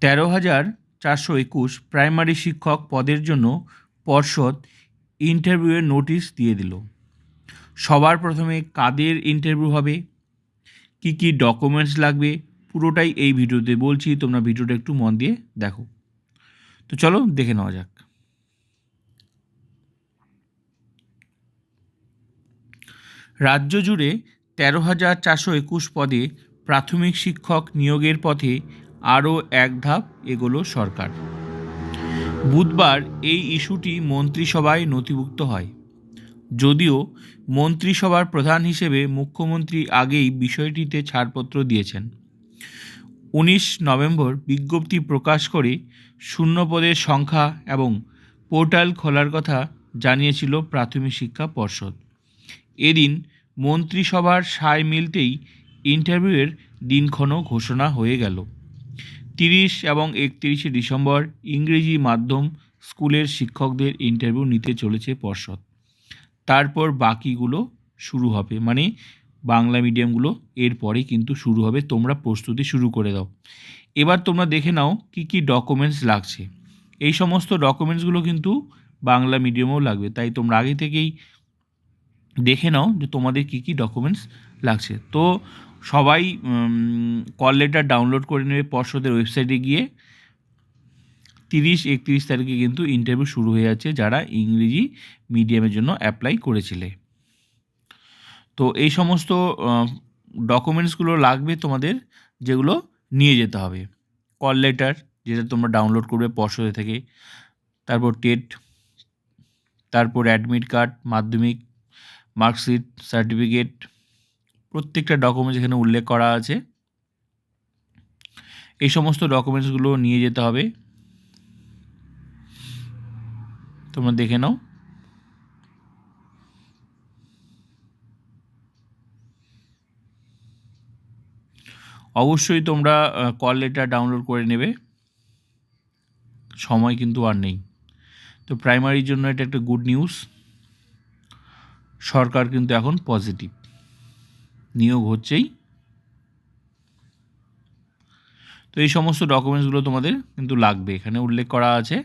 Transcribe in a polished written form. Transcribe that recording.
13,421 primary শিক্ষক পদের জন্য পর্ষদ ইন্টারভিউয়ের নোটিশ দিয়ে দিল। সবার প্রথমে কাদের ইন্টারভিউ হবে, কি কি ডকুমেন্টস লাগবে, পুরোটাই এই ভিডিওতে বলছি। তোমরা ভিডিওটা একটু মন দিয়ে দেখো। তো চলো দেখে নেওয়া যাক। রাজ্য জুড়ে 13,421 পদে প্রাথমিক শিক্ষক নিয়োগের পথে আরও এক ধাপ এগোলো সরকার। বুধবার এই ইস্যুটি মন্ত্রিসভায় নথিভুক্ত হয়। যদিও মন্ত্রিসভার প্রধান হিসেবে মুখ্যমন্ত্রী আগেই বিষয়টিতে ছাড়পত্র দিয়েছেন। 19 নভেম্বর বিজ্ঞপ্তি প্রকাশ করে শূন্য পদের সংখ্যা এবং পোর্টাল খোলার কথা জানিয়েছিল প্রাথমিক শিক্ষা পর্ষদ। এদিন মন্ত্রিসভার সায় মিলতেই ইন্টারভিউয়ের দিনক্ষণও ঘোষণা হয়ে গেল। 30 এবং 31 ডিসেম্বর ইংরেজি মাধ্যম স্কুলের শিক্ষকদের ইন্টারভিউ নিতে চলেছে পর্ষদ। তারপর বাকিগুলো শুরু হবে, মানে বাংলা মিডিয়ামগুলো এরপরে কিন্তু শুরু হবে। তোমরা প্রস্তুতি শুরু করে দাও। এবার তোমরা দেখে নাও কি কি ডকুমেন্টস লাগছে। এই সমস্ত ডকুমেন্টসগুলো কিন্তু বাংলা মিডিয়ামেও লাগবে, তাই তোমরা আগে থেকেই দেখে নাও যে তোমাদের কি কি ডকুমেন্টস লাগছে। তো সবাই কল লেটার ডাউনলোড করে নেবে পর্ষদের ওয়েবসাইটে গিয়ে। 30-31 তারিখে কিন্তু ইন্টারভিউ শুরু হয়ে যাচ্ছে যারা ইংরেজি মিডিয়ামের জন্য অ্যাপ্লাই করেছিলে। তো এই সমস্ত ডকুমেন্টসগুলো লাগবে তোমাদের, যেগুলো নিয়ে যেতে হবে। কল লেটার, যেটা তোমরা ডাউনলোড করবে পর্ষদের থেকে, তারপর টেট, তারপর অ্যাডমিট কার্ড, মাধ্যমিক মার্কশিট, সার্টিফিকেট, প্রত্যেকটা ডকুমেন্টস এখানে উল্লেখ করা আছে। এই সমস্ত ডকুমেন্টসগুলো নিয়ে যেতে হবে। তোমরা দেখে নাও। অবশ্যই তোমরা কল লেটার ডাউনলোড করে নেবে, সময় কিন্তু আর নেই। তো প্রাইমারির জন্য এটা একটা গুড নিউজ। সরকার কিন্তু এখন পজিটিভ, নিয়োগ হচ্ছেই। তো এই সমস্ত ডকুমেন্টসগুলো তোমাদের কিন্তু লাগবে, এখানে উল্লেখ করা আছে।